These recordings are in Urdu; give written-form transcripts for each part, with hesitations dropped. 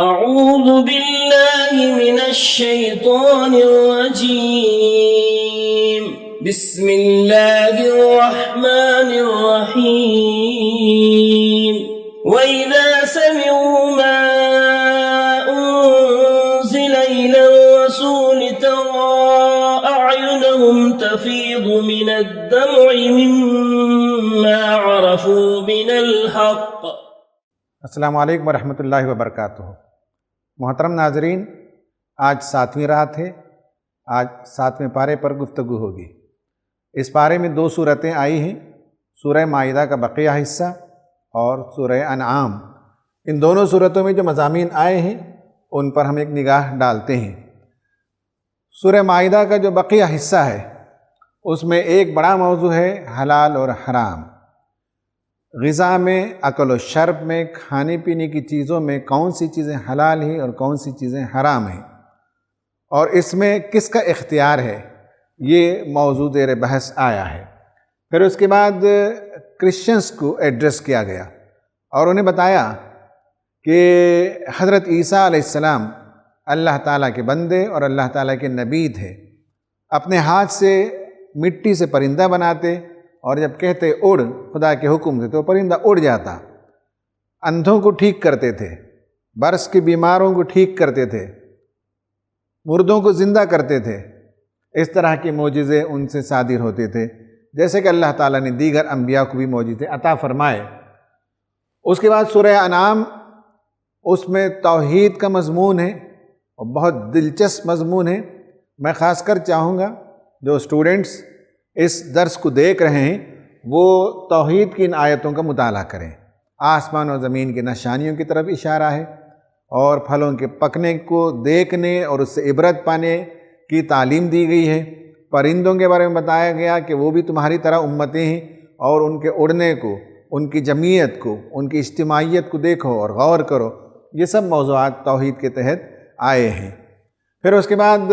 أعوذ بالله من الشيطان الرجيم بسم الله الرحمن الرحيم وإذا سمعوا ما أنزل إلى الرسول ترى أعينهم تفيض من الدمع مما عرفوا من الحق. السلام علیکم ورحمۃ اللہ وبرکاتہ. محترم ناظرین، آج 7ویں رات ہے. آج 7ویں پارے پر گفتگو ہوگی. اس پارے میں 2 صورتیں آئی ہیں، سورہ مائدہ کا بقیہ حصہ اور سورہ انعام. ان دونوں صورتوں میں جو مضامین آئے ہیں ان پر ہم ایک نگاہ ڈالتے ہیں. سورہ مائدہ کا جو بقیہ حصہ ہے اس میں ایک بڑا موضوع ہے حلال اور حرام. غذا میں، اکل و شرب میں، کھانے پینے کی چیزوں میں کون سی چیزیں حلال ہیں اور کون سی چیزیں حرام ہیں، اور اس میں کس کا اختیار ہے، یہ موضوع زیر بحث آیا ہے. پھر اس کے بعد کرسچنز کو ایڈریس کیا گیا اور انہیں بتایا کہ حضرت عیسیٰ علیہ السلام اللہ تعالیٰ کے بندے اور اللہ تعالیٰ کے نبی تھے. اپنے ہاتھ سے مٹی سے پرندہ بناتے اور جب کہتے اڑ خدا کے حکم سے تو پرندہ اڑ جاتا. اندھوں کو ٹھیک کرتے تھے، برس کے بیماروں کو ٹھیک کرتے تھے، مردوں کو زندہ کرتے تھے. اس طرح کے معجزے ان سے صادر ہوتے تھے، جیسے کہ اللہ تعالیٰ نے دیگر انبیاء کو بھی معجزے عطا فرمائے. اس کے بعد سورہ انعام، اس میں توحید کا مضمون ہے اور بہت دلچسپ مضمون ہے. میں خاص کر چاہوں گا جو اسٹوڈنٹس اس درس کو دیکھ رہے ہیں وہ توحید کی ان آیتوں کا مطالعہ کریں. آسمان و زمین کی نشانیوں کی طرف اشارہ ہے اور پھلوں کے پکنے کو دیکھنے اور اس سے عبرت پانے کی تعلیم دی گئی ہے. پرندوں کے بارے میں بتایا گیا کہ وہ بھی تمہاری طرح امتیں ہیں اور ان کے اڑنے کو، ان کی جمعیت کو، ان کی اجتماعیت کو دیکھو اور غور کرو. یہ سب موضوعات توحید کے تحت آئے ہیں. پھر اس کے بعد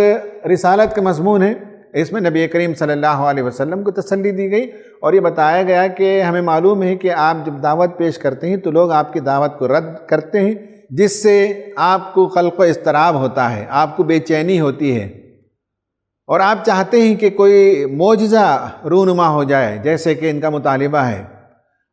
رسالت کا مضمون ہے. اس میں نبی کریم صلی اللہ علیہ وسلم کو تسلی دی گئی اور یہ بتایا گیا کہ ہمیں معلوم ہے کہ آپ جب دعوت پیش کرتے ہیں تو لوگ آپ کی دعوت کو رد کرتے ہیں، جس سے آپ کو قلق و اضطراب ہوتا ہے، آپ کو بے چینی ہوتی ہے اور آپ چاہتے ہیں کہ کوئی معجزہ رونما ہو جائے جیسے کہ ان کا مطالبہ ہے.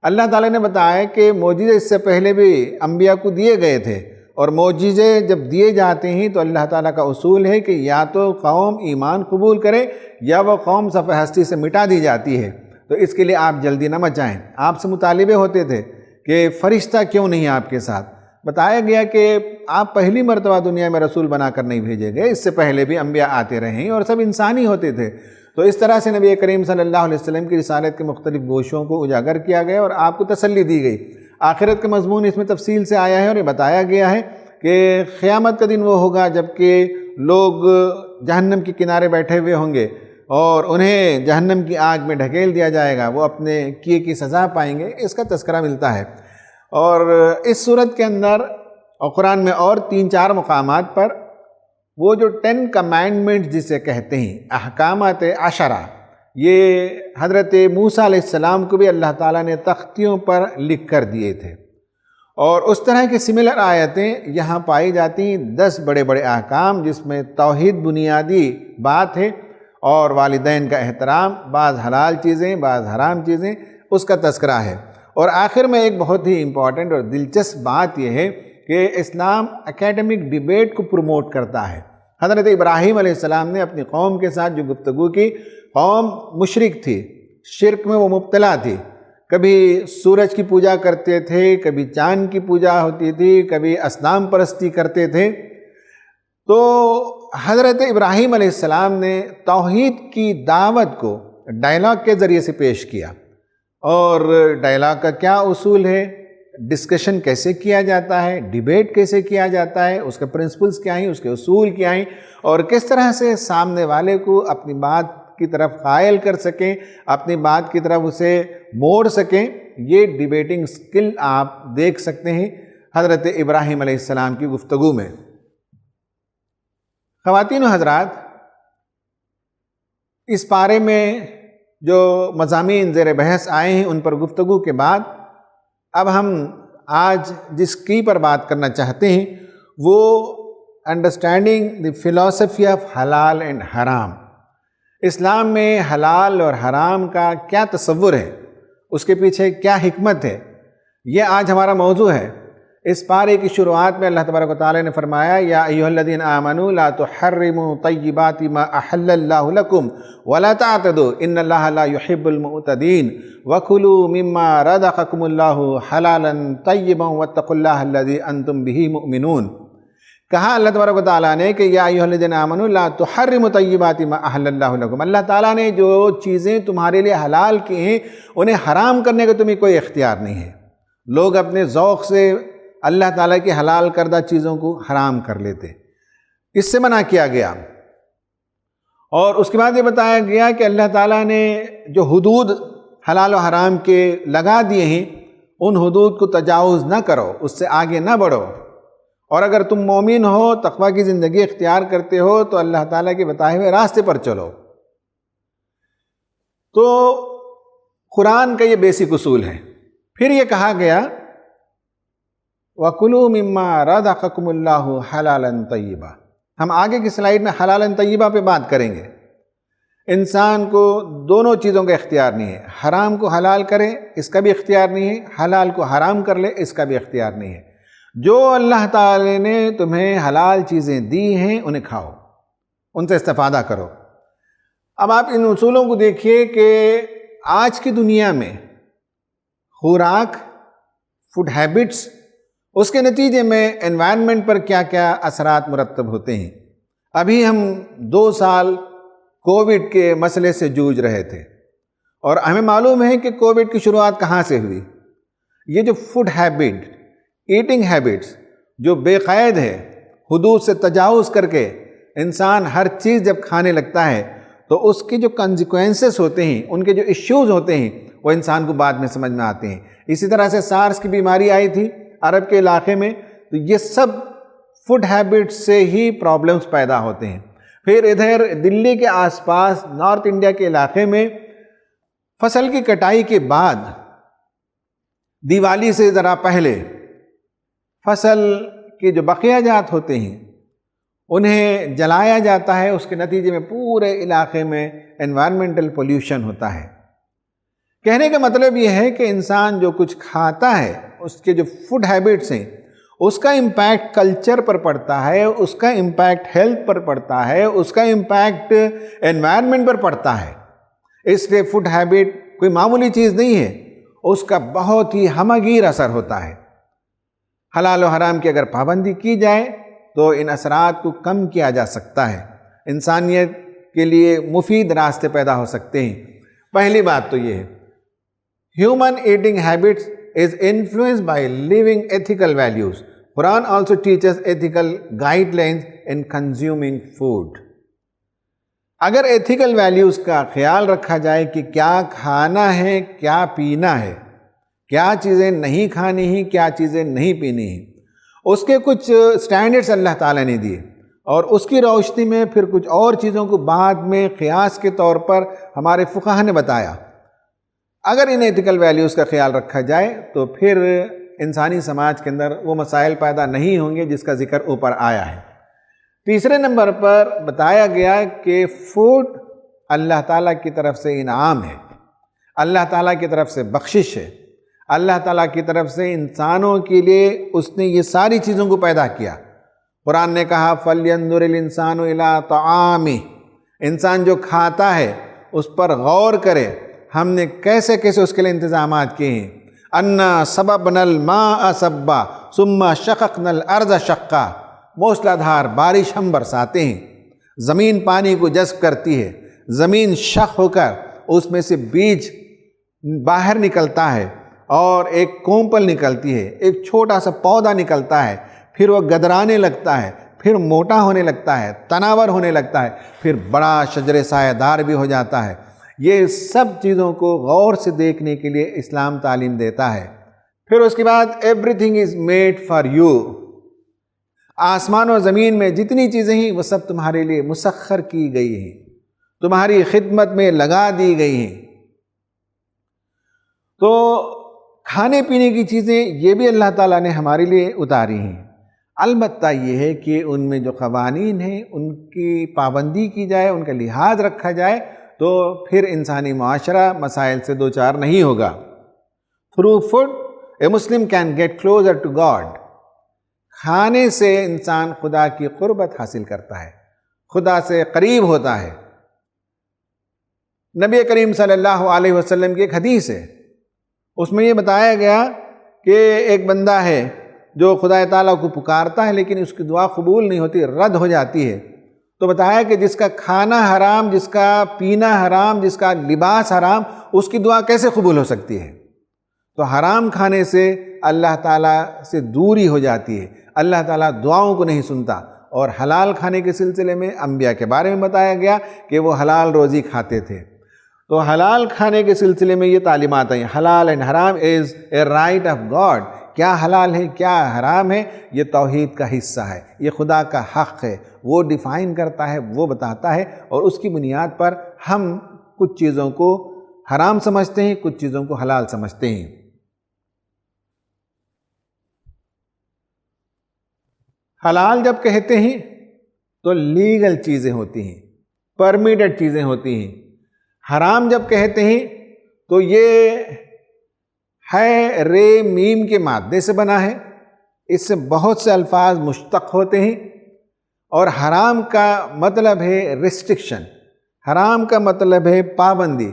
اللہ تعالیٰ نے بتایا کہ معجزے اس سے پہلے بھی انبیاء کو دیے گئے تھے اور معجزے جب دیے جاتے ہیں تو اللہ تعالیٰ کا اصول ہے کہ یا تو قوم ایمان قبول کرے یا وہ قوم صفحہ ہستی سے مٹا دی جاتی ہے. تو اس کے لیے آپ جلدی نہ مچائیں. آپ سے مطالبے ہوتے تھے کہ فرشتہ کیوں نہیں آپ کے ساتھ. بتایا گیا کہ آپ پہلی مرتبہ دنیا میں رسول بنا کر نہیں بھیجے گئے، اس سے پہلے بھی انبیاء آتے رہے ہیں اور سب انسانی ہوتے تھے. تو اس طرح سے نبی کریم صلی اللہ علیہ وسلم کی رسالت کے مختلف گوشوں کو اجاگر کیا گیا اور آپ کو تسلی دی گئی. آخرت کا مضمون اس میں تفصیل سے آیا ہے اور یہ بتایا گیا ہے کہ قیامت کا دن وہ ہوگا جب کہ لوگ جہنم کے کنارے بیٹھے ہوئے ہوں گے اور انہیں جہنم کی آگ میں ڈھکیل دیا جائے گا، وہ اپنے کیے کی سزا پائیں گے. اس کا تذکرہ ملتا ہے. اور اس صورت کے اندر اور قرآن میں اور 3-4 مقامات پر وہ جو 10 کمانڈمنٹ جسے کہتے ہیں، احکامات 10، یہ حضرت موسیٰ علیہ السلام کو بھی اللہ تعالیٰ نے تختیوں پر لکھ کر دیے تھے. اور اس طرح کی سملر آیتیں یہاں پائی جاتی ہیں. 10 بڑے بڑے احکام جس میں توحید بنیادی بات ہے اور والدین کا احترام، بعض حلال چیزیں بعض حرام چیزیں، اس کا تذکرہ ہے. اور آخر میں ایک بہت ہی امپورٹنٹ اور دلچسپ بات یہ ہے کہ اسلام اکیڈمک ڈیبیٹ کو پروموٹ کرتا ہے. حضرت ابراہیم علیہ السلام نے اپنی قوم کے ساتھ جو گفتگو کی، قوم مشرک تھی، شرک میں وہ مبتلا تھی. کبھی سورج کی پوجا کرتے تھے، کبھی چاند کی پوجا ہوتی تھی، کبھی اصنام پرستی کرتے تھے. تو حضرت ابراہیم علیہ السلام نے توحید کی دعوت کو ڈائلاگ کے ذریعے سے پیش کیا. اور ڈائلاگ کا کیا اصول ہے، ڈسکشن کیسے کیا جاتا ہے، ڈیبیٹ کیسے کیا جاتا ہے، اس کے پرنسپلز کیا ہیں، اس کے اصول کیا ہیں، اور کس طرح سے سامنے والے کو اپنی بات کی طرف قائل کر سکیں، اپنی بات کی طرف اسے موڑ سکیں. یہ ڈیبیٹنگ سکل آپ دیکھ سکتے ہیں حضرت ابراہیم علیہ السلام کی گفتگو میں. خواتین و حضرات، اس پارے میں جو مضامین زیر بحث آئے ہیں ان پر گفتگو کے بعد اب ہم آج جس کی پر بات کرنا چاہتے ہیں وہ انڈرسٹینڈنگ دی فلاسفی آف حلال اینڈ حرام، اسلام میں حلال اور حرام کا کیا تصور ہے، اس کے پیچھے کیا حکمت ہے، یہ آج ہمارا موضوع ہے۔ اس پارے کی شروعات میں اللہ تبارک و تعالیٰ نے فرمایا یا ایھا الذین آمنوا لا تحرموا طیبات ما احل اللہ لکم ولا تعتدوا ان اللہ لا يحب المعتدین وکلوا مما رزقکم اللہ حلالا طیبا واتقوا اللہ الذی انتم بہ مؤمنون۔ کہا اللہ تبارک و تعالیٰ نے کہ یا ایھا الذین آمنوا لا تحرموا طیبات ما احل اللہ لکم، اللہ تعالیٰ نے جو چیزیں تمہارے لیے حلال کی ہیں انہیں حرام کرنے کا تمہیں کوئی اختیار نہیں ہے۔ لوگ اپنے ذوق سے اللہ تعالیٰ کی حلال کردہ چیزوں کو حرام کر لیتے، اس سے منع کیا گیا۔ اور اس کے بعد یہ بتایا گیا کہ اللہ تعالیٰ نے جو حدود حلال و حرام کے لگا دیے ہیں ان حدود کو تجاوز نہ کرو، اس سے آگے نہ بڑھو، اور اگر تم مومن ہو، تقوی کی زندگی اختیار کرتے ہو تو اللہ تعالیٰ کے بتائے ہوئے راستے پر چلو۔ تو قرآن کا یہ بیسک اصول ہے۔ پھر یہ کہا گیا وَكُلُوا مِمَّا رَزَقَكُمُ اللَّهُ حَلَالًا طَيِّبًا۔ ہم آگے کی سلائیڈ میں حلالًا طیبہ پہ بات کریں گے۔ انسان کو دونوں چیزوں کا اختیار نہیں ہے، حرام کو حلال کرے اس کا بھی اختیار نہیں ہے، حلال کو حرام کر لے اس کا بھی اختیار نہیں ہے۔ جو اللہ تعالی نے تمہیں حلال چیزیں دی ہیں انہیں کھاؤ، ان سے استفادہ کرو۔ اب آپ ان اصولوں کو دیکھیے کہ آج کی دنیا میں خوراک، فوڈ ہیبٹس، اس کے نتیجے میں انوائرمنٹ پر کیا کیا اثرات مرتب ہوتے ہیں۔ ابھی ہم 2 سال کووڈ کے مسئلے سے جوجھ رہے تھے، اور ہمیں معلوم ہے کہ کووڈ کی شروعات کہاں سے ہوئی۔ یہ جو فوڈ ہیبٹ، ایٹنگ ہیبٹس جو بے قید ہے، حدود سے تجاوز کر کے انسان ہر چیز جب کھانے لگتا ہے تو اس کے جو کنسیکوینسز ہوتے ہیں، ان کے جو ایشوز ہوتے ہیں وہ انسان کو بعد میں سمجھ میں آتے ہیں۔ اسی طرح سے سارس کی بیماری آئی تھی عرب کے علاقے میں، تو یہ سب فوڈ ہیبٹ سے ہی پرابلمز پیدا ہوتے ہیں۔ پھر ادھر دلی کے آس پاس نارتھ انڈیا کے علاقے میں فصل کی کٹائی کے بعد دیوالی سے ذرا پہلے فصل کے جو بقیہ جات ہوتے ہیں انہیں جلایا جاتا ہے، اس کے نتیجے میں پورے علاقے میں انوائرمنٹل پولیوشن ہوتا ہے۔ کہنے کا مطلب یہ ہے کہ انسان جو کچھ کھاتا ہے، اس کے جو فوڈ ہیبٹس ہیں، اس کا امپیکٹ کلچر پر پڑتا ہے، اس کا امپیکٹ ہیلتھ پر پڑتا ہے، اس کا امپیکٹ انوائرمنٹ پر پڑتا ہے۔ اس لیے فوڈ ہیبٹ کوئی معمولی چیز نہیں ہے، اس کا بہت ہی ہمہ گیر اثر ہوتا ہے۔ حلال و حرام کی اگر پابندی کی جائے تو ان اثرات کو کم کیا جا سکتا ہے، انسانیت کے لیے مفید راستے پیدا ہو سکتے ہیں۔ پہلی بات تو یہ ہے، human eating habits is influenced by living ethical values. Quran also teaches ethical guidelines in consuming food. اگر ethical values کا خیال رکھا جائے کہ کیا کھانا ہے، کیا پینا ہے، کیا چیزیں نہیں کھانی ہیں، کیا چیزیں نہیں پینی ہیں، اس کے کچھ سٹینڈرڈز اللہ تعالیٰ نے دیے، اور اس کی روشنی میں پھر کچھ اور چیزوں کو بعد میں قیاس کے طور پر ہمارے فقہاء نے بتایا۔ اگر ان ایتھیکل ویلیوز کا خیال رکھا جائے تو پھر انسانی سماج کے اندر وہ مسائل پیدا نہیں ہوں گے جس کا ذکر اوپر آیا ہے۔ تیسرے نمبر پر بتایا گیا کہ فوڈ اللہ تعالیٰ کی طرف سے انعام ہے، اللہ تعالیٰ کی طرف سے بخشش ہے، اللہ تعالیٰ کی طرف سے انسانوں کے لیے اس نے یہ ساری چیزوں کو پیدا کیا۔ قرآن نے کہا فَلْيَنْظُرِ الْإِنسَانُ إِلَىٰ طَعَامِهِ، انسان جو کھاتا ہے اس پر غور کرے، ہم نے کیسے کیسے اس کے لیے انتظامات کیے ہیں۔ اَنَّا صَبَبْنَا الْمَاءَ صَبًّا ثُمَّ شَقَقْنَا الْأَرْضَ شَقًّا، موسلا دھار بارش ہم برساتے ہیں، زمین پانی کو جذب کرتی ہے، زمین شق ہو کر اس میں سے بیج باہر نکلتا ہے اور ایک کونپل نکلتی ہے، ایک چھوٹا سا پودا نکلتا ہے، پھر وہ گدرانے لگتا ہے، پھر موٹا ہونے لگتا ہے، تناور ہونے لگتا ہے، پھر بڑا شجر سایہ دار بھی ہو جاتا ہے۔ یہ سب چیزوں کو غور سے دیکھنے کے لیے اسلام تعلیم دیتا ہے۔ پھر اس کے بعد every thing is made for you, آسمان و زمین میں جتنی چیزیں ہیں وہ سب تمہارے لیے مسخر کی گئی ہیں، تمہاری خدمت میں لگا دی گئی ہیں۔ تو کھانے پینے کی چیزیں یہ بھی اللہ تعالیٰ نے ہمارے لیے اتاری ہیں۔ البتہ یہ ہے کہ ان میں جو قوانین ہیں ان کی پابندی کی جائے، ان کا لحاظ رکھا جائے، تو پھر انسانی معاشرہ مسائل سے دوچار نہیں ہوگا۔ Through food, a Muslim can get closer to God. کھانے سے انسان خدا کی قربت حاصل کرتا ہے، خدا سے قریب ہوتا ہے۔ نبی کریم صلی اللہ علیہ وسلم کی ایک حدیث ہے، اس میں یہ بتایا گیا کہ ایک بندہ ہے جو خدا تعالیٰ کو پکارتا ہے لیکن اس کی دعا قبول نہیں ہوتی، رد ہو جاتی ہے۔ تو بتایا کہ جس کا کھانا حرام، جس کا پینا حرام، جس کا لباس حرام، اس کی دعا کیسے قبول ہو سکتی ہے؟ تو حرام کھانے سے اللہ تعالیٰ سے دوری ہو جاتی ہے، اللہ تعالیٰ دعاؤں کو نہیں سنتا۔ اور حلال کھانے کے سلسلے میں انبیاء کے بارے میں بتایا گیا کہ وہ حلال روزی کھاتے تھے۔ تو حلال کھانے کے سلسلے میں یہ تعلیمات ہیں، حلال اینڈ حرام از اے رائٹ آف گاڈ۔ کیا حلال ہے، کیا حرام ہے، یہ توحید کا حصہ ہے، یہ خدا کا حق ہے، وہ ڈیفائن کرتا ہے، وہ بتاتا ہے، اور اس کی بنیاد پر ہم کچھ چیزوں کو حرام سمجھتے ہیں، کچھ چیزوں کو حلال سمجھتے ہیں۔ حلال جب کہتے ہیں تو لیگل چیزیں ہوتی ہیں، پرمیٹڈ چیزیں ہوتی ہیں۔ حرام جب کہتے ہیں تو یہ ہے رے میم کے مادے سے بنا ہے، اس سے بہت سے الفاظ مشتق ہوتے ہیں، اور حرام کا مطلب ہے ریسٹرکشن، حرام کا مطلب ہے پابندی،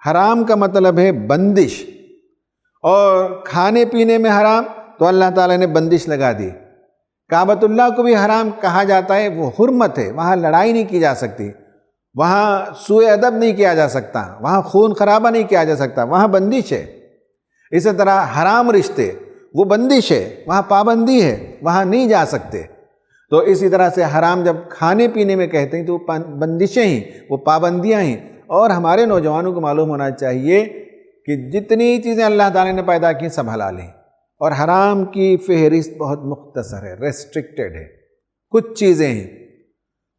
حرام کا مطلب ہے بندش۔ اور کھانے پینے میں حرام تو اللہ تعالیٰ نے بندش لگا دی۔ کعبۃ اللہ کو بھی حرام کہا جاتا ہے، وہ حرمت ہے، وہاں لڑائی نہیں کی جا سکتی، وہاں سوء ادب نہیں کیا جا سکتا، وہاں خون خرابہ نہیں کیا جا سکتا، وہاں بندش ہے۔ اسی طرح حرام رشتے، وہ بندش ہے، وہاں پابندی ہے، وہاں نہیں جا سکتے۔ تو اسی طرح سے حرام جب کھانے پینے میں کہتے ہیں تو وہ بندشیں ہیں، وہ پابندیاں ہیں۔ اور ہمارے نوجوانوں کو معلوم ہونا چاہیے کہ جتنی چیزیں اللہ تعالیٰ نے پیدا کی سب حلال ہیں، اور حرام کی فہرست بہت مختصر ہے، ریسٹرکٹڈ ہے، کچھ چیزیں ہیں،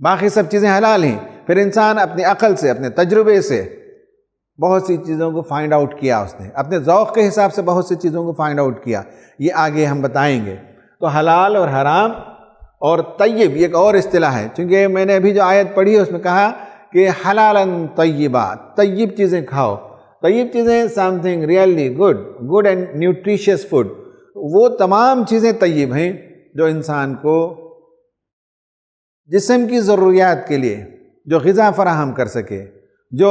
باقی سب چیزیں حلال ہیں۔ پھر انسان اپنی عقل سے، اپنے تجربے سے بہت سی چیزوں کو فائنڈ آؤٹ کیا، اس نے اپنے ذوق کے حساب سے بہت سی چیزوں کو فائنڈ آؤٹ کیا، یہ آگے ہم بتائیں گے۔ تو حلال اور حرام اور طیب یہ ایک اور اصطلاح ہے، چونکہ میں نے ابھی جو آیت پڑھی ہے اس میں کہا کہ حلالاً طیبہ، طیب چیزیں کھاؤ، طیب چیزیں some thing really good and nutritious food, وہ تمام چیزیں طیب ہیں جو انسان کو جسم کی ضروریات کے لیے جو غذا فراہم کر سکے، جو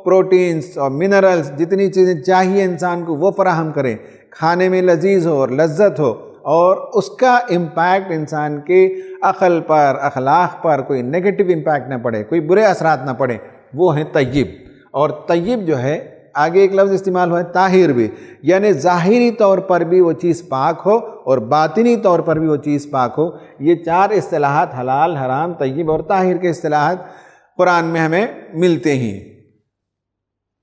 پروٹینز اور منرلز جتنی چیزیں چاہیے انسان کو وہ فراہم کرے، کھانے میں لذیذ ہو اور لذت ہو، اور اس کا امپیکٹ انسان کے عقل پر، اخلاق پر کوئی نیگیٹو امپیکٹ نہ پڑے، کوئی برے اثرات نہ پڑے، وہ ہیں طیب۔ اور طیب جو ہے، آگے ایک لفظ استعمال ہوا ہے طاہر بھی، یعنی ظاہری طور پر بھی وہ چیز پاک ہو اور باطنی طور پر بھی وہ چیز پاک ہو۔ یہ چار اصطلاحات حلال، حرام، طیب اور طاہر کے اصطلاحات قرآن میں ہمیں ملتے ہیں۔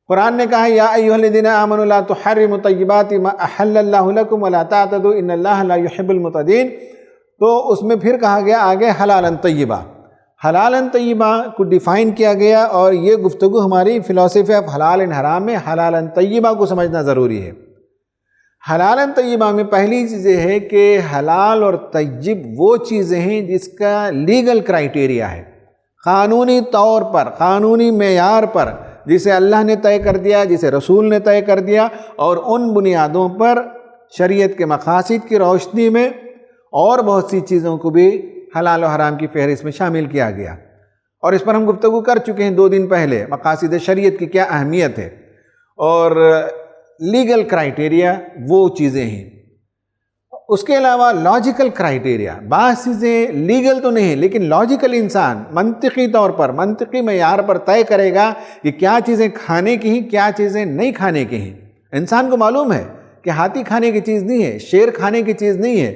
قرآن نے کہا یا ایھا الذین آمنوا لا تحرموا طیبات ما احل اللہ لکم ولا تعتدوا ان اللہ لا يحب المعتدین، تو اس میں پھر کہا گیا آگے حلالاً طیبہ، حلالاً طیبہ کو ڈیفائن کیا گیا، اور یہ گفتگو ہماری فلسفی آف حلال اینڈ حرام میں حلالاً طیبہ کو سمجھنا ضروری ہے۔ حلالاً طیبہ میں پہلی چیز یہ ہے کہ حلال اور طیب وہ چیزیں ہیں جس کا لیگل کرائیٹیریا ہے، قانونی طور پر، قانونی معیار پر، جسے اللہ نے طے کر دیا، جسے رسول نے طے کر دیا، اور ان بنیادوں پر شریعت کے مقاصد کی روشنی میں اور بہت سی چیزوں کو بھی حلال و حرام کی فہرست میں شامل کیا گیا۔ اور اس پر ہم گفتگو کر چکے ہیں 2 دن پہلے، مقاصد شریعت کی کیا اہمیت ہے، اور لیگل کرائیٹیریا وہ چیزیں ہیں۔ اس کے علاوہ لاجیکل کرائیٹیریا، بعض چیزیں لیگل تو نہیں لیکن لاجیکل انسان منطقی طور پر، منطقی معیار پر طے کرے گا کہ کیا چیزیں کھانے کی ہیں، کیا چیزیں نہیں کھانے کی ہیں۔ انسان کو معلوم ہے کہ ہاتھی کھانے کی چیز نہیں ہے، شیر کھانے کی چیز نہیں ہے،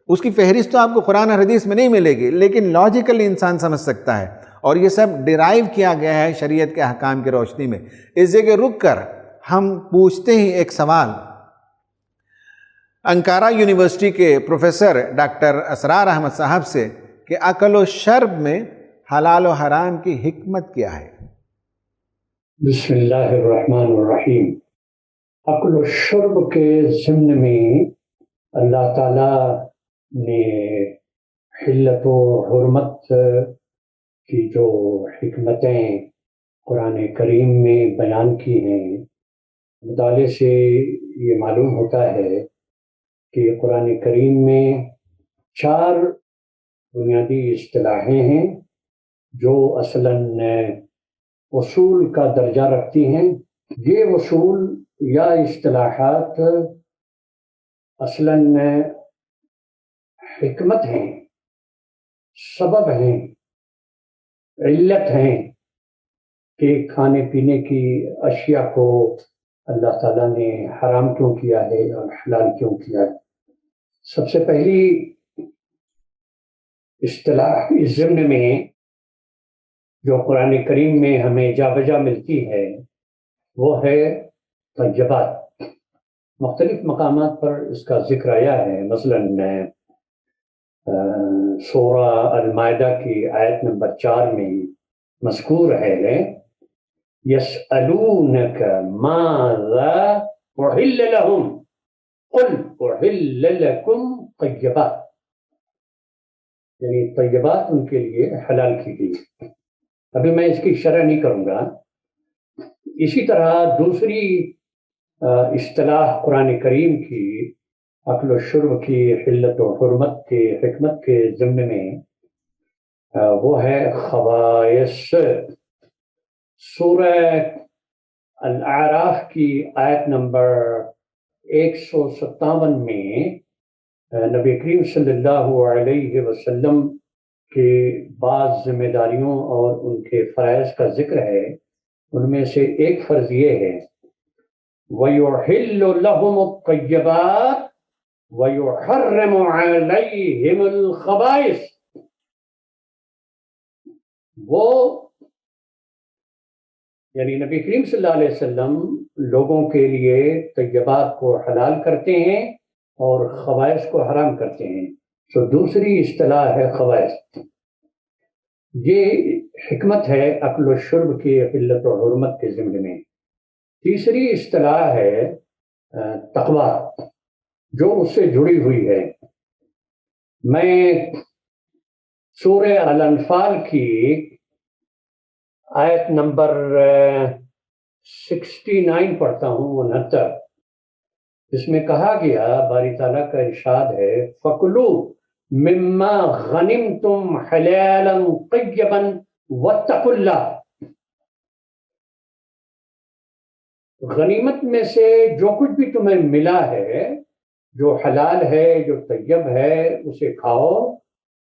اس کی فہرست تو آپ کو قرآن اور حدیث میں نہیں ملے گی، لیکن لاجیکل انسان سمجھ سکتا ہے، اور یہ سب ڈیرائیو کیا گیا ہے شریعت کے احکام کی روشنی میں۔ اس جگہ رک کر ہم پوچھتے ہیں ایک سوال، انکارا یونیورسٹی کے پروفیسر ڈاکٹر اسرار احمد صاحب سے کہ اکل و شرب میں حلال و حرام کی حکمت کیا ہے؟ بسم اللہ الرحمن الرحیم۔ اکل و شرب کے ضمن میں اللہ تعالیٰ نے حلت و حرمت کی جو حکمتیں قرآن کریم میں بیان کی ہیں، مطالعے سے یہ معلوم ہوتا ہے کہ قرآن کریم میں 4 بنیادی اصطلاحیں ہیں جو اصلاً اصول کا درجہ رکھتی ہیں۔ یہ اصول یا اصطلاحات اصلاً حکمت ہیں، سبب ہیں، علت ہیں کہ کھانے پینے کی اشیاء کو اللہ تعالیٰ نے حرام کیوں کیا ہے اور حلال کیوں کیا ہے۔ سب سے پہلی اصطلاح اس ضمن میں جو قرآن کریم میں ہمیں جا بجا ملتی ہے وہ ہے طیبات۔ مختلف مقامات پر اس کا ذکر آیا ہے، مثلاً سورہ المائدہ کی آیت نمبر 4 میں مذکور ہے يَسْأَلُونَكَ مَاذَا أُحِلَّ لَهُمْ قُلْ أُحِلَّ لَكُمْ طَيِّبَاتٌ، یعنی طیبات ان کے لیے حلال کی گئی۔ ابھی میں اس کی شرح نہیں کروں گا۔ اسی طرح دوسری اصطلاح قرآن کریم کی اکل و شرب کی حلت و حرمت کی حکمت کے ضمن میں وہ ہے خبائث۔ سورہ الاعراف کی آیت نمبر 157 میں نبی کریم صلی اللہ علیہ وسلم کے بعض ذمہ داریوں اور ان کے فرائض کا ذکر ہے۔ ان میں سے ایک فرض یہ ہے وَيُحِلُّ لَهُمُ الطَّيِّبَاتِ وَيُحَرِّمُ عَلَيْهِمُ الْخَبَائِثَ۔ وہ یعنی نبی کریم صلی اللہ علیہ وسلم لوگوں کے لیے طیبات کو حلال کرتے ہیں اور خبائث کو حرام کرتے ہیں۔ تو دوسری اصطلاح ہے خبائث۔ یہ حکمت ہے اکل و شرب کی حلت و حرمت کے ضمن میں۔ تیسری اصطلاح ہے تقویٰ، جو اس سے جڑی ہوئی ہے۔ میں سورہ الانفال کی آیت نمبر 69 پڑھتا ہوں، 69، جس میں کہا گیا، باری تعالیٰ کا ارشاد ہے فَكُلُوا مِمَّا غَنِمْتُمْ حَلَالًا طَيِّبًا وَاتَّقُوا اللَّهَ۔ غنیمت میں سے جو کچھ بھی تمہیں ملا ہے، جو حلال ہے، جو طیب ہے، اسے کھاؤ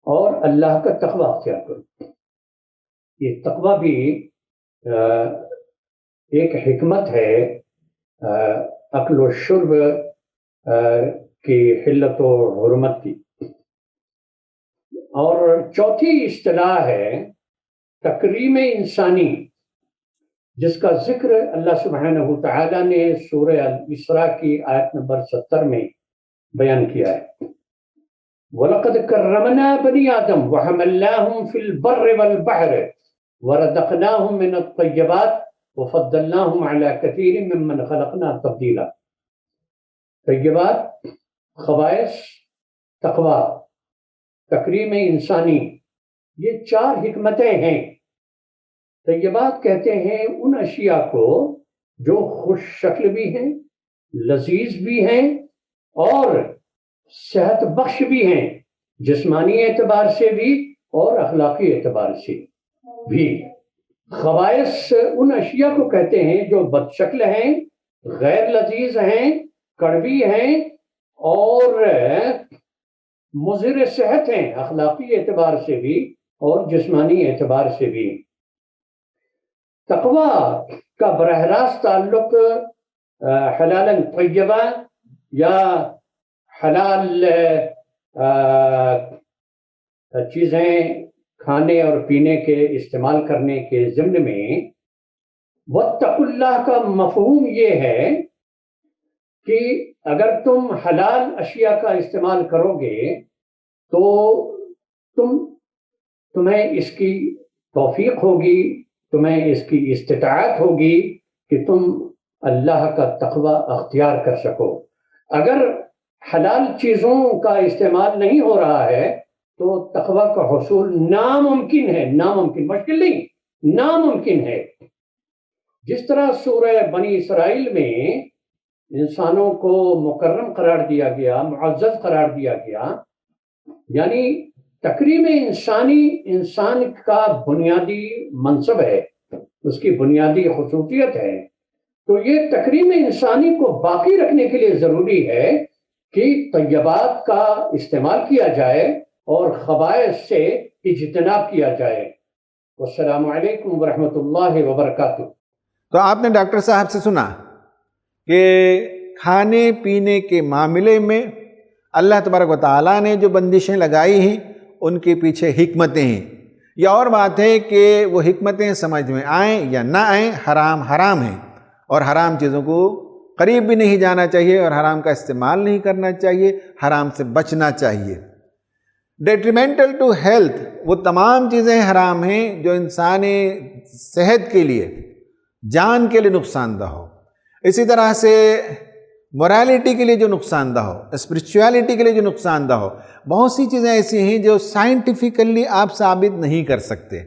اور اللہ کا تقویٰ اختیار کرو۔ یہ تقویٰ بھی ایک حکمت ہے اکل و شرب کی حلت و حرمت کی۔ اور چوتھی اصطلاح ہے تکریم انسانی، جس کا ذکر اللہ سبحانہ تعالیٰ نے سورہ الاسراء کی آیت نمبر 70 میں بیان کیا ہے۔ وَلَقَدْ كَرَّمْنَا بَنِي آدَمَ وَحَمَلْنَاهُمْ فِي الْبَرِّ وَالْبَحْرِ وَرَزَقْنَاهُمْ مِنَ الطَّيِّبَاتِ وَفَضَّلْنَاهُمْ عَلَى كَثِيرٍ مِّمَّنْ خَلَقْنَا تَفْضِيلًا۔ طیبات، خبائث، تقویٰ، تکریم انسانی، یہ 4 حکمتیں ہیں۔ طیبات کہتے ہیں ان اشیاء کو جو خوش شکل بھی ہیں، لذیذ بھی ہیں اور صحت بخش بھی ہیں، جسمانی اعتبار سے بھی اور اخلاقی اعتبار سے بھی۔ خبائث ان اشیاء کو کہتے ہیں جو بد شکل ہیں، غیر لذیذ ہیں، کڑوی ہیں اور مضر صحت ہیں، اخلاقی اعتبار سے بھی اور جسمانی اعتبار سے بھی۔ تقویٰ کا براہ راست تعلق حلالاً طیبہ یا حلال چیزیں کھانے اور پینے کے استعمال کرنے کے ضمن میں واتقوا اللہ کا مفہوم یہ ہے کہ اگر تم حلال اشیاء کا استعمال کرو گے تو تمہیں اس کی توفیق ہوگی، تمہیں اس کی استطاعت ہوگی کہ تم اللہ کا تقویٰ اختیار کر سکو۔ اگر حلال چیزوں کا استعمال نہیں ہو رہا ہے تو تقوی کا حصول ناممکن ہے، ناممکن، مشکل نہیں، ناممکن ہے۔ جس طرح سورہ بنی اسرائیل میں انسانوں کو مکرم قرار دیا گیا، معزز قرار دیا گیا، یعنی تکریم انسانی انسان کا بنیادی منصب ہے، اس کی بنیادی خصوصیت ہے، تو یہ تکریم انسانی کو باقی رکھنے کے لیے ضروری ہے کہ طیبات کا استعمال کیا جائے اور خبائث سے اجتناب کیا جائے۔ والسلام علیکم ورحمۃ اللہ وبرکاتہ۔ تو آپ نے ڈاکٹر صاحب سے سنا کہ کھانے پینے کے معاملے میں اللہ تبارک و تعالیٰ نے جو بندشیں لگائی ہیں ان کے پیچھے حکمتیں ہیں۔ یہ اور بات ہے کہ وہ حکمتیں سمجھ میں آئیں یا نہ آئیں، حرام حرام ہیں، اور حرام چیزوں کو قریب بھی نہیں جانا چاہیے، اور حرام کا استعمال نہیں کرنا چاہیے، حرام سے بچنا چاہیے۔ ڈیٹریمنٹل ٹو ہیلتھ، وہ تمام چیزیں حرام ہیں جو انسانی صحت کے لیے، جان کے لیے نقصان دہ ہو۔ اسی طرح سے موریلٹی کے لیے جو نقصان دہ ہو، اسپرچویلٹی کے لیے جو نقصان دہ ہو، بہت سی چیزیں ایسی ہیں جو سائنٹیفیکلی آپ ثابت نہیں کر سکتے،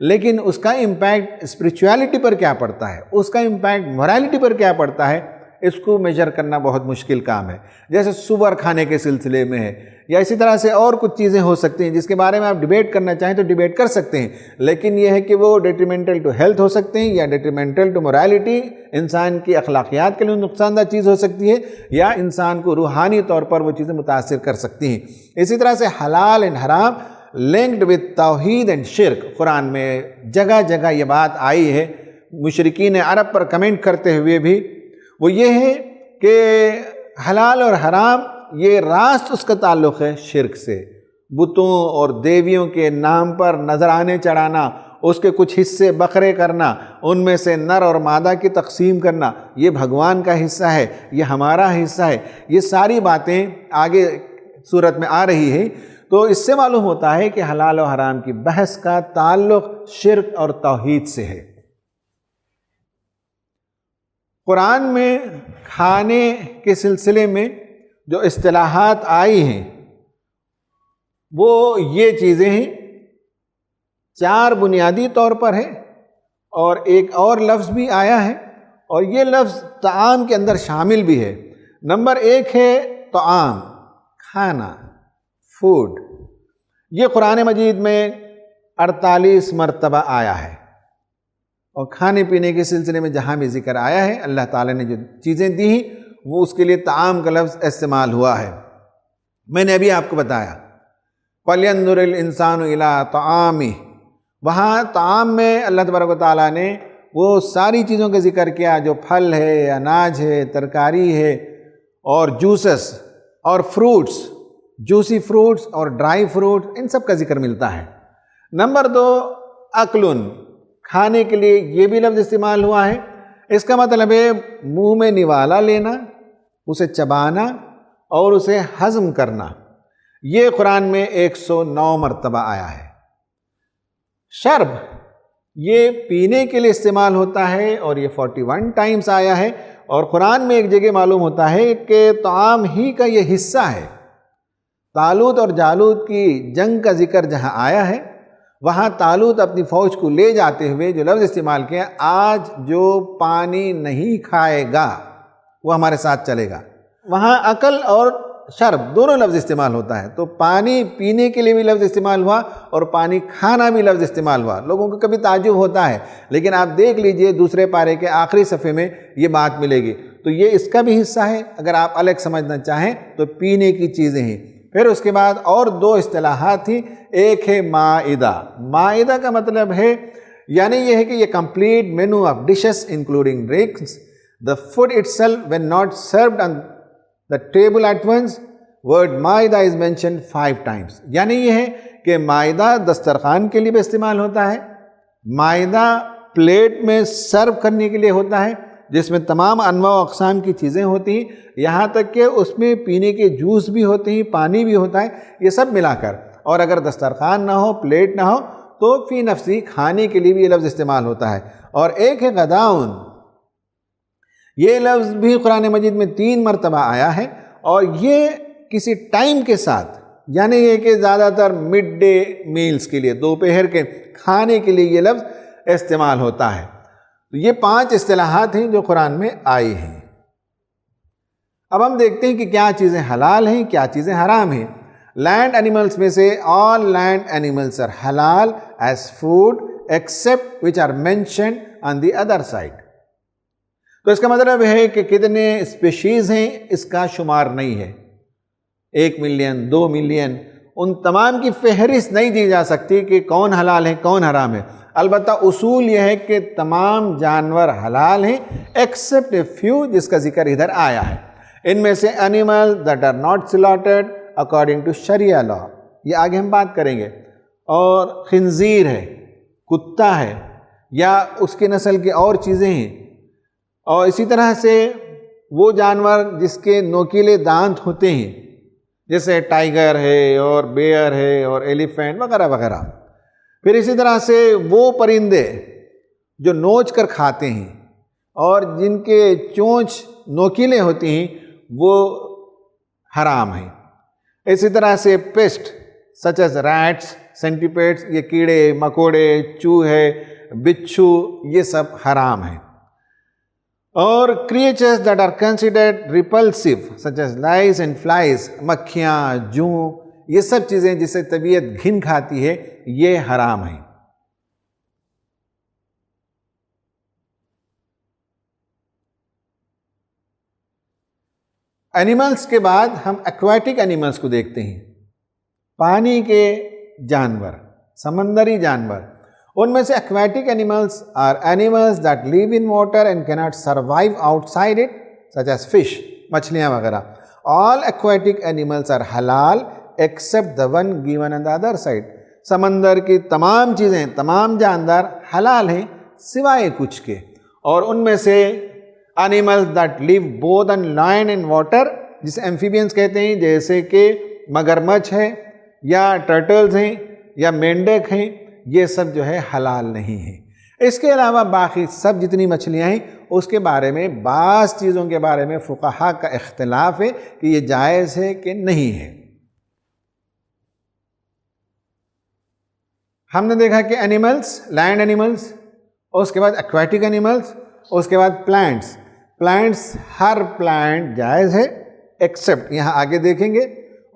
لیکن اس کا امپیکٹ اسپرچویلٹی پر کیا پڑتا ہے، اس کا امپیکٹ موریلٹی پر کیا پڑتا ہے، اس کو میجر کرنا بہت مشکل کام ہے۔ جیسے سور کھانے کے سلسلے میں ہے، یا اسی طرح سے اور کچھ چیزیں ہو سکتی ہیں جس کے بارے میں آپ ڈیبیٹ کرنا چاہیں تو ڈیبیٹ کر سکتے ہیں، لیکن یہ ہے کہ وہ ڈیٹریمنٹل ٹو ہیلتھ ہو سکتے ہیں، یا ڈیٹریمنٹل ٹو موریلٹی، انسان کی اخلاقیات کے لیے نقصان دہ چیز ہو سکتی ہے، یا انسان کو روحانی طور پر وہ چیزیں متاثر کر سکتی ہیں۔ اسی طرح سے حلال اینڈ حرام لنکڈ وتھ توحید اینڈ شرک، قرآن میں جگہ جگہ یہ بات آئی ہے۔ مشرکین عرب پر کمنٹ کرتے ہوئے بھی وہ یہ ہے کہ حلال اور حرام یہ راست اس کا تعلق ہے شرک سے، بتوں اور دیویوں کے نام پر نذرانے چڑھانا، اس کے کچھ حصے بکرے کرنا، ان میں سے نر اور مادہ کی تقسیم کرنا، یہ بھگوان کا حصہ ہے، یہ ہمارا حصہ ہے، یہ ساری باتیں آگے صورت میں آ رہی ہے۔ تو اس سے معلوم ہوتا ہے کہ حلال و حرام کی بحث کا تعلق شرک اور توحید سے ہے۔ قرآن میں کھانے کے سلسلے میں جو اصطلاحات آئی ہیں وہ یہ چیزیں ہیں، 4 بنیادی طور پر ہے، اور ایک اور لفظ بھی آیا ہے، اور یہ لفظ طعام کے اندر شامل بھی ہے۔ نمبر 1 ہے طعام، کھانا، فوڈ۔ یہ قرآن مجید میں 48 مرتبہ آیا ہے، اور کھانے پینے کے سلسلے میں جہاں بھی ذکر آیا ہے اللہ تعالیٰ نے جو چیزیں دی ہیں وہ اس کے لیے طعام کا لفظ استعمال ہوا ہے۔ میں نے ابھی آپ کو بتایا فَلْيَنْظُرِ الْإِنسَانُ إِلَىٰ طَعَامِهِ، وہاں طعام میں اللہ تبارک و تعالیٰ نے وہ ساری چیزوں کا ذکر کیا جو پھل ہے، اناج ہے، ترکاری ہے، اور جوسز اور فروٹس، جوسی فروٹس اور ڈرائی فروٹ، ان سب کا ذکر ملتا ہے۔ نمبر 2 اکلن، کھانے کے لیے یہ بھی لفظ استعمال ہوا ہے، اس کا مطلب ہے منہ میں نوالا لینا، اسے چبانا اور اسے ہضم کرنا۔ یہ قرآن میں 109 مرتبہ آیا ہے۔ شرب، یہ پینے کے لیے استعمال ہوتا ہے، اور یہ 41 ٹائمز آیا ہے، اور قرآن میں ایک جگہ معلوم ہوتا ہے کہ طعام ہی کا یہ حصہ ہے۔ طالوت اور جالوت کی جنگ کا ذکر جہاں آیا ہے، وہاں طالوت اپنی فوج کو لے جاتے ہوئے جو لفظ استعمال کیا، آج جو پانی نہیں کھائے گا وہ ہمارے ساتھ چلے گا، وہاں عقل اور شرب دونوں لفظ استعمال ہوتا ہے۔ تو پانی پینے کے لیے بھی لفظ استعمال ہوا، اور پانی کھانا بھی لفظ استعمال ہوا۔ لوگوں کو کبھی تعجب ہوتا ہے، لیکن آپ دیکھ لیجئے دوسرے پارے کے آخری صفحے میں یہ بات ملے گی۔ تو یہ اس کا بھی حصہ ہے، اگر آپ الگ سمجھنا چاہیں تو پینے کی چیزیں ہیں۔ پھر اس کے بعد اور 2 اصطلاحات تھیں، ایک ہے مائدہ۔ مائدہ کا مطلب ہے، یعنی یہ ہے کہ یہ complete menu of dishes including drinks, the food itself when not served on the table at once. word مائدہ is mentioned 5 times، یعنی یہ ہے کہ مائدہ دسترخوان کے لیے بھی استعمال ہوتا ہے، مائدہ پلیٹ میں سرو کرنے کے لیے ہوتا ہے جس میں تمام انواع و اقسام کی چیزیں ہوتی ہیں، یہاں تک کہ اس میں پینے کے جوس بھی ہوتے ہیں، پانی بھی ہوتا ہے، یہ سب ملا کر۔ اور اگر دسترخوان نہ ہو، پلیٹ نہ ہو، تو فی نفسی کھانے کے لیے بھی یہ لفظ استعمال ہوتا ہے۔ اور ایک ہے غداؤن، یہ لفظ بھی قرآن مجید میں 3 مرتبہ آیا ہے، اور یہ کسی ٹائم کے ساتھ یعنی یہ کہ زیادہ تر مڈ ڈے میلز کے لیے، دوپہر کے کھانے کے لیے یہ لفظ استعمال ہوتا ہے۔ تو یہ 5 اصطلاحات ہیں جو قرآن میں آئی ہیں۔ اب ہم دیکھتے ہیں کہ کیا چیزیں حلال ہیں، کیا چیزیں حرام ہیں۔ لینڈ اینیملز میں سے all land animals are halal as food except which are mentioned on the other side۔ تو اس کا مطلب ہے کہ کتنے اسپیشیز ہیں اس کا شمار نہیں ہے، 1 ملین 2 ملین، ان تمام کی فہرست نہیں دی جا سکتی کہ کون حلال ہے کون حرام ہے۔ البتہ اصول یہ ہے کہ تمام جانور حلال ہیں ایکسپٹ اے فیو، جس کا ذکر ادھر آیا ہے۔ ان میں سے animals that are not slaughtered according to Sharia law، یہ آگے ہم بات کریں گے، اور خنزیر ہے، کتا ہے، یا اس کی نسل کی اور چیزیں ہیں، اور اسی طرح سے وہ جانور جس کے نوکیلے دانت ہوتے ہیں جیسے ٹائیگر ہے اور بیئر ہے اور ایلیفینٹ وغیرہ وغیرہ۔ پھر اسی طرح سے وہ پرندے جو نوچ کر کھاتے ہیں اور جن کے چونچ نوکیلے ہوتے ہیں وہ حرام ہیں۔ اسی طرح سے paste such as rates, centipedes, یہ کیڑے مکوڑے، چوہے، بچھو، یہ سب حرام ہیں۔ اور creatures that are considered repulsive such as lice and flies، مکھیاں، جوں، یہ سب چیزیں جسے طبیعت گھن کھاتی ہے یہ حرام ہیں۔ اینیملز کے بعد ہم ایکواٹک اینیملز کو دیکھتے ہیں، پانی کے جانور، سمندری جانور۔ ان میں سے aquatic animals are animals that live in water and cannot survive outside it such as fish, مچھلیاں وغیرہ۔ All aquatic animals are halal except the one given on the other side. سمندر کی تمام چیزیں، تمام جاندار حلال ہیں سوائے کچھ کے۔ اور ان میں سے animals that live both on land and water, جسے ایمفیبینز کہتے ہیں، جیسے کہ مگرمچھ ہے یا ٹرٹلز ہیں یا مینڈک ہیں، یہ سب جو ہے حلال نہیں ہیں۔ اس کے علاوہ باقی سب جتنی مچھلیاں ہیں اس کے بارے میں بعض چیزوں کے بارے میں فقہا کا اختلاف ہے کہ یہ جائز ہے کہ نہیں ہے۔ ہم نے دیکھا کہ اینیملز، لینڈ اینیملز، اس کے بعد ایکواٹک اینیملز، اس کے بعد پلانٹس۔ پلانٹس، ہر پلانٹ جائز ہے ایکسیپٹ، یہاں آگے دیکھیں گے،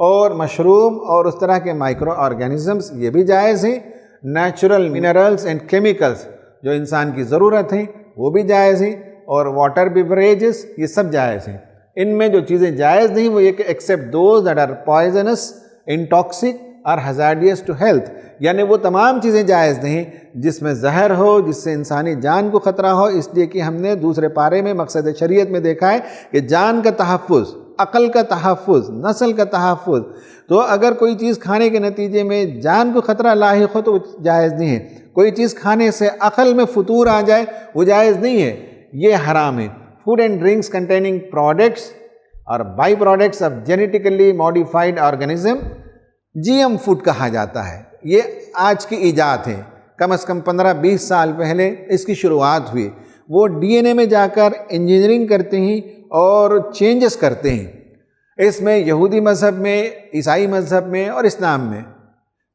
اور مشروم اور اس طرح کے مائکرو آرگینزمز یہ بھی جائز ہیں۔ نیچرل منرلز اینڈ کیمیکلز جو انسان کی ضرورت ہیں وہ بھی جائز ہیں، اور واٹر بیوریجز یہ سب جائز ہیں۔ ان میں جو چیزیں جائز نہیں وہ یہ کہ except those that are poisonous, in toxic or hazardous to health, یعنی وہ تمام چیزیں جائز نہیں جس میں زہر ہو، جس سے انسانی جان کو خطرہ ہو، اس لیے کہ ہم نے دوسرے پارے میں مقصد شریعت میں دیکھا ہے کہ جان کا تحفظ، عقل کا تحفظ، نسل کا تحفظ۔ تو اگر کوئی چیز کھانے کے نتیجے میں جان کو خطرہ لاحق ہو تو وہ جائز نہیں ہے۔ کوئی چیز کھانے سے عقل میں فطور آ جائے وہ جائز نہیں ہے، یہ حرام ہے۔ Food and drinks containing products or by products of genetically modified organism, G M food کہا جاتا ہے۔ یہ آج کی ایجاد ہے، کم از کم 15-20 سال پہلے اس کی شروعات ہوئی۔ وہ ڈی این اے میں جا کر انجینئرنگ کرتے ہیں اور چینجز کرتے ہیں۔ اس میں یہودی مذہب میں، عیسائی مذہب میں اور اسلام میں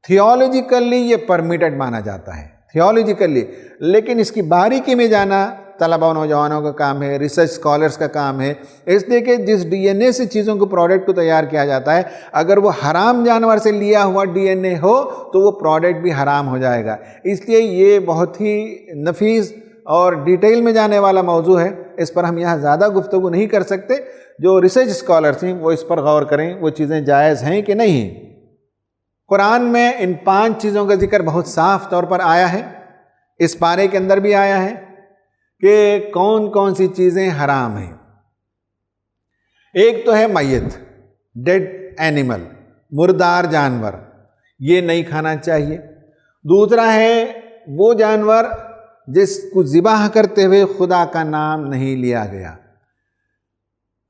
تھیولوجیکلی یہ پرمیٹڈ مانا جاتا ہے، تھیولوجیکلی، لیکن اس کی باریکی میں جانا طلبہ و نوجوانوں کا کام ہے، ریسرچ اسکالرس کا کام ہے، اس لیے کہ جس ڈی این اے سے چیزوں کو پروڈکٹ کو تیار کیا جاتا ہے، اگر وہ حرام جانور سے لیا ہوا ڈی این اے ہو تو وہ پروڈکٹ بھی حرام ہو جائے گا۔ اس لیے یہ بہت ہی نفیس اور ڈیٹیل میں جانے والا موضوع ہے، اس پر ہم یہاں زیادہ گفتگو نہیں کر سکتے۔ جو ریسرچ اسکالرس ہیں وہ اس پر غور کریں، وہ چیزیں جائز ہیں کہ نہیں ہیں۔ قرآن میں ان 5 چیزوں کا ذکر بہت صاف طور پر آیا ہے، اس پارے کے اندر بھی آیا ہے کہ کون کون سی چیزیں حرام ہیں۔ ایک تو ہے میت، ڈیڈ اینیمل، مردار جانور، یہ نہیں کھانا چاہیے۔ دوسرا ہے وہ جانور جس کو ذبح کرتے ہوئے خدا کا نام نہیں لیا گیا۔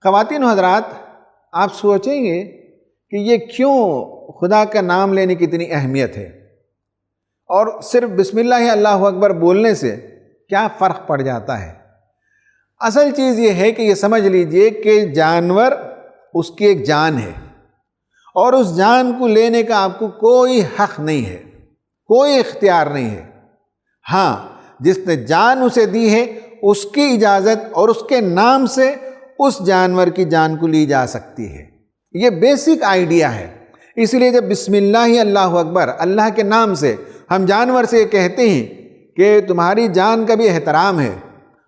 خواتین و حضرات، آپ سوچیں گے کہ یہ کیوں خدا کا نام لینے کی اتنی اہمیت ہے، اور صرف بسم اللہ اللہ اکبر بولنے سے کیا فرق پڑ جاتا ہے؟ اصل چیز یہ ہے کہ یہ سمجھ لیجئے کہ جانور اس کی ایک جان ہے، اور اس جان کو لینے کا آپ کو کوئی حق نہیں ہے، کوئی اختیار نہیں ہے۔ ہاں، جس نے جان اسے دی ہے اس کی اجازت اور اس کے نام سے اس جانور کی جان کو لی جا سکتی ہے۔ یہ بیسک آئیڈیا ہے۔ اس لیے جب بسم اللہ اللہ اکبر، اللہ کے نام سے ہم جانور سے یہ کہتے ہیں کہ تمہاری جان کا بھی احترام ہے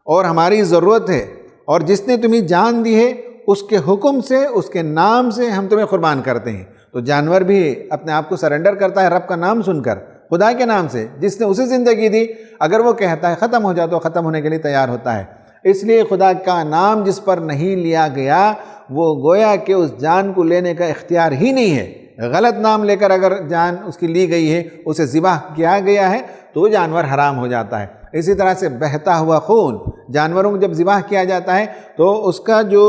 اور ہماری ضرورت ہے، اور جس نے تمہیں جان دی ہے اس کے حکم سے، اس کے نام سے ہم تمہیں قربان کرتے ہیں، تو جانور بھی اپنے آپ کو سرنڈر کرتا ہے رب کا نام سن کر، خدا کے نام سے جس نے اسے زندگی دی۔ اگر وہ کہتا ہے ختم ہو جاتا تو ختم ہونے کے لیے تیار ہوتا ہے۔ اس لیے خدا کا نام جس پر نہیں لیا گیا وہ گویا کہ اس جان کو لینے کا اختیار ہی نہیں ہے۔ غلط نام لے کر اگر جان اس کی لی گئی ہے، اسے ذبح کیا گیا ہے، تو وہ جانور حرام ہو جاتا ہے۔ اسی طرح سے بہتا ہوا خون، جانوروں کو جب ذبح کیا جاتا ہے تو اس کا جو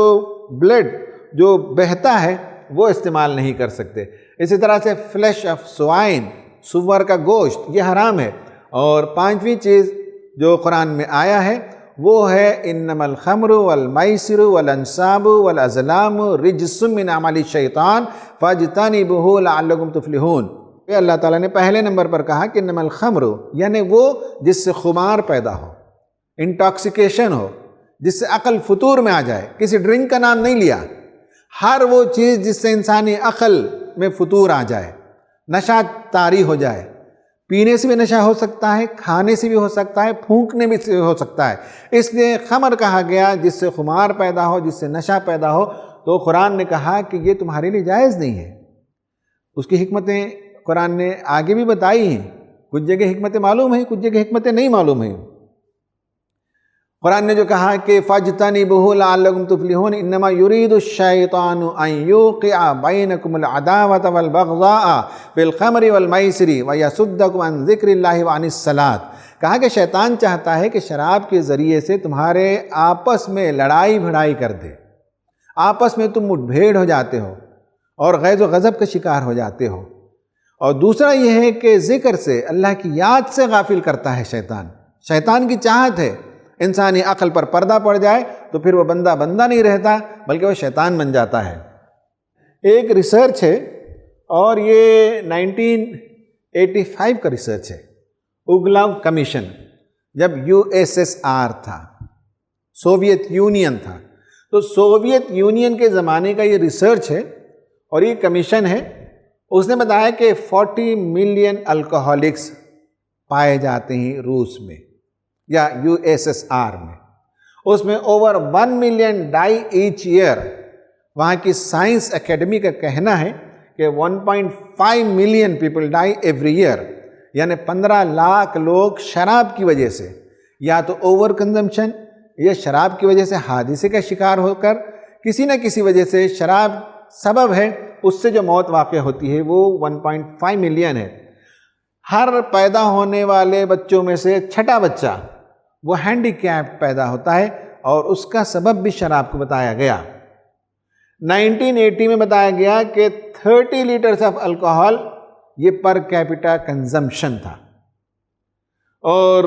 بلڈ جو بہتا ہے وہ استعمال نہیں کر سکتے۔ اسی طرح سے فلیش آف سوائن، سور کا گوشت، یہ حرام ہے۔ اور پانچویں چیز جو قرآن میں آیا ہے وہ ہے انما الخمر والمیسر والانصاب والازلام رجس من عمل الشیطان فاجتنبوہ لعلکم تفلحون۔ یہ اللہ تعالیٰ نے پہلے نمبر پر کہا کہ انما الخمر، یعنی وہ جس سے خمار پیدا ہو، انٹاکسیکیشن ہو، جس سے عقل فطور میں آ جائے۔ کسی ڈرنک کا نام نہیں لیا، ہر وہ چیز جس سے انسانی عقل میں فطور آ جائے، نشہ طاری ہو جائے۔ پینے سے بھی نشہ ہو سکتا ہے، کھانے سے بھی ہو سکتا ہے، پھونکنے بھی سے ہو سکتا ہے۔ اس لیے خمر کہا گیا جس سے خمار پیدا ہو، جس سے نشہ پیدا ہو۔ تو قرآن نے کہا کہ یہ تمہارے لیے جائز نہیں ہے۔ اس کی حکمتیں قرآن نے آگے بھی بتائی ہیں، کچھ جگہ حکمتیں معلوم ہیں، کچھ جگہ حکمتیں نہیں معلوم ہیں۔ قرآن نے جو کہا کہ فاجتنبوہ لعلکم تفلحون، انما یرید الشیطان ان یوقع بینکم العداوۃ والبغضاء فی الخمر والمیسر ویصدکم عن ذکر اللہ وعن الصلاۃ۔ کہا کہ شیطان چاہتا ہے کہ شراب کے ذریعے سے تمہارے آپس میں لڑائی بھڑائی کر دے، آپس میں تم مٹ بھیڑ ہو جاتے ہو اور غیظ و غضب کا شکار ہو جاتے ہو۔ اور دوسرا یہ ہے کہ ذکر سے، اللہ کی یاد سے غافل کرتا ہے شیطان۔ شیطان کی چاہت ہے انسانی عقل پر پردہ پڑ جائے تو پھر وہ بندہ نہیں رہتا بلکہ وہ شیطان بن جاتا ہے۔ ایک ریسرچ ہے اور یہ 1985 کا ریسرچ ہے، اوگلاو کمیشن، جب USSR تھا، سوویت یونین تھا، تو سوویت یونین کے زمانے کا یہ ریسرچ ہے اور یہ کمیشن ہے۔ اس نے بتایا کہ 40 ملین الکوہولکس پائے جاتے ہیں روس میں یا USSR میں۔ اس میں اوور 1 ملین ڈائی ایچ ایئر۔ وہاں کی سائنس اکیڈمی کا کہنا ہے کہ 1.5 ملین پیپل ڈائی ایوری ایئر، یعنی 15 لاکھ لوگ شراب کی وجہ سے، یا تو اوور کنزمپشن یا شراب کی وجہ سے حادثے کا شکار ہو کر، کسی نہ کسی وجہ سے شراب سبب ہے، اس سے جو موت واقع ہوتی ہے وہ 1.5 ملین ہے۔ ہر پیدا ہونے والے بچوں میں سے 6واں بچہ وہ ہینڈی کیپ پیدا ہوتا ہے، اور اس کا سبب بھی شراب کو بتایا گیا۔ 1980 میں بتایا گیا کہ 30 لیٹرز آف الکوہول یہ پر کیپٹا کنزمپشن تھا، اور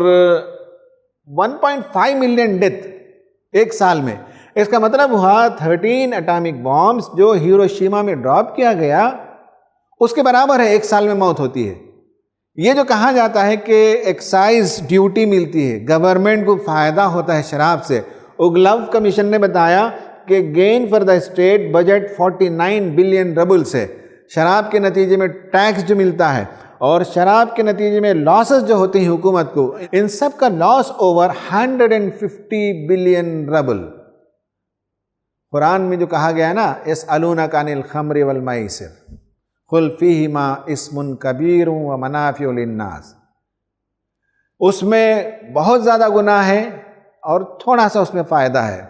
1.5 ملین ڈیتھ ایک سال میں۔ اس کا مطلب ہوا 13 اٹامک بامز جو ہیروشیما میں ڈراپ کیا گیا اس کے برابر ہے، ایک سال میں موت ہوتی ہے۔ یہ جو کہا جاتا ہے کہ ایکسائز ڈیوٹی ملتی ہے، گورنمنٹ کو فائدہ ہوتا ہے شراب سے، اوگلاو کمیشن نے بتایا کہ gain for the state budget 49 billion roubles ہے۔ شراب کے نتیجے میں ٹیکس جو ملتا ہے اور شراب کے نتیجے میں لاسز جو ہوتے ہیں حکومت کو، ان سب کا لاس اوور 150 بلین روبل۔ قرآن میں جو کہا گیا ہے نا، یسألونک عن الخمر والمیسر قل فیہما اسم کبیر ومنافع للناس، اس میں بہت زیادہ گناہ ہے اور تھوڑا سا اس میں فائدہ ہے۔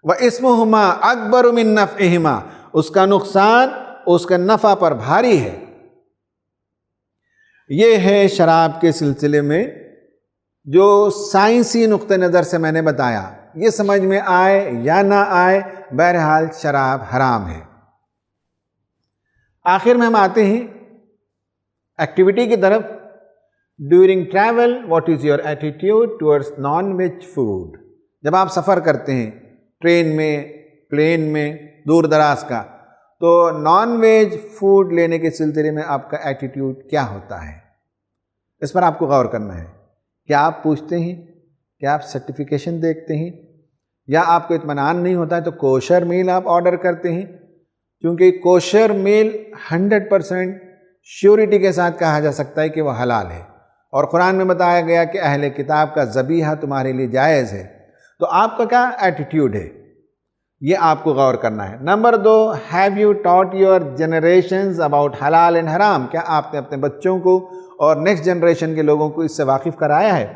وَإِسْمُهُمَا أَكْبَرُ مِن نَّفْعِهِمَا، اس کا نقصان اس کا نفع پر بھاری ہے۔ یہ ہے شراب کے سلسلے میں جو سائنسی نقطہ نظر سے میں نے بتایا، یہ سمجھ میں آئے یا نہ آئے، بہرحال شراب حرام ہے۔ آخر میں ہم آتے ہیں ایکٹیویٹی کی طرف۔ During travel what is your attitude towards non veg food? جب آپ سفر کرتے ہیں ٹرین میں، پلین میں، دور دراز کا، تو نان ویج فوڈ لینے کے سلسلے میں آپ کا ایٹیٹیوڈ کیا ہوتا ہے، اس پر آپ کو غور کرنا ہے۔ کیا آپ پوچھتے ہیں؟ کیا آپ سرٹیفیکیشن دیکھتے ہیں؟ یا آپ کو اطمینان نہیں ہوتا ہے تو کوشر میل آپ آرڈر کرتے ہیں؟ کیونکہ کوشر میل 100% شیورٹی کے ساتھ کہا جا سکتا ہے کہ وہ حلال ہے، اور قرآن میں بتایا گیا کہ اہل کتاب کا ذبیحہ تمہارے لیے جائز ہے۔ تو آپ کا کیا ایٹیٹیوڈ ہے، یہ آپ کو غور کرنا ہے۔ Number 2، have you taught your generations about halal and haram? کیا آپ نے اپنے بچوں کو اور نیکسٹ جنریشن کے لوگوں کو اس سے واقف کرایا ہے؟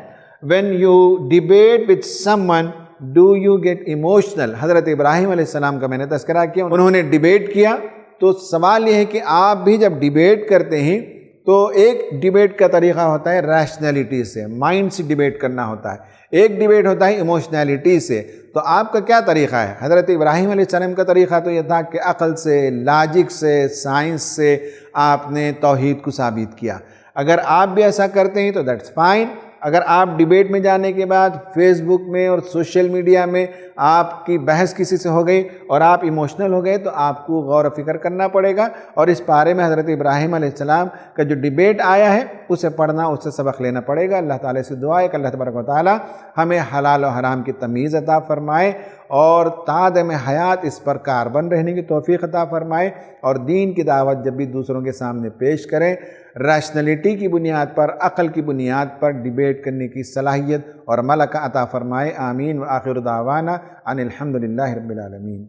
When you debate with someone do you get emotional? Hazrat Ibrahim علیہ السلام کا میں نے تذکرہ کیا، انہوں نے ڈیبیٹ کیا، تو سوال یہ ہے کہ آپ بھی جب ڈیبیٹ کرتے ہیں تو ایک ڈیبیٹ کا طریقہ ہوتا ہے ریشنلٹی سے، مائنڈ سے ڈیبیٹ کرنا ہوتا ہے، ایک ڈیبیٹ ہوتا ہے ایموشنلٹی سے۔ تو آپ کا کیا طریقہ ہے؟ حضرت ابراہیم علیہ السلام کا طریقہ تو یہ تھا کہ عقل سے، لاجک سے، سائنس سے آپ نے توحید کو ثابت کیا۔ اگر آپ بھی ایسا کرتے ہیں تو دیٹس فائن۔ اگر آپ ڈیبیٹ میں جانے کے بعد فیس بک میں اور سوشل میڈیا میں آپ کی بحث کسی سے ہو گئی اور آپ ایموشنل ہو گئے تو آپ کو غور و فکر کرنا پڑے گا، اور اس پارے میں حضرت ابراہیم علیہ السلام کا جو ڈیبیٹ آیا ہے اسے پڑھنا، اس سے سبق لینا پڑے گا۔ اللہ تعالیٰ سے دعا ہے کہ اللہ تبارک و تعالیٰ ہمیں حلال و حرام کی تمیز عطا فرمائے اور تعدم حیات اس پر کاربن رہنے کی توفیق عطا فرمائے، اور دین کی دعوت جب بھی دوسروں کے سامنے پیش کریں ریشنلٹی کی بنیاد پر، عقل کی بنیاد پر ڈیبیٹ کرنے کی صلاحیت اور ملکہ عطا فرمائے۔ آمین۔ وآخر دعوانا ان الحمدللہ رب العالمین۔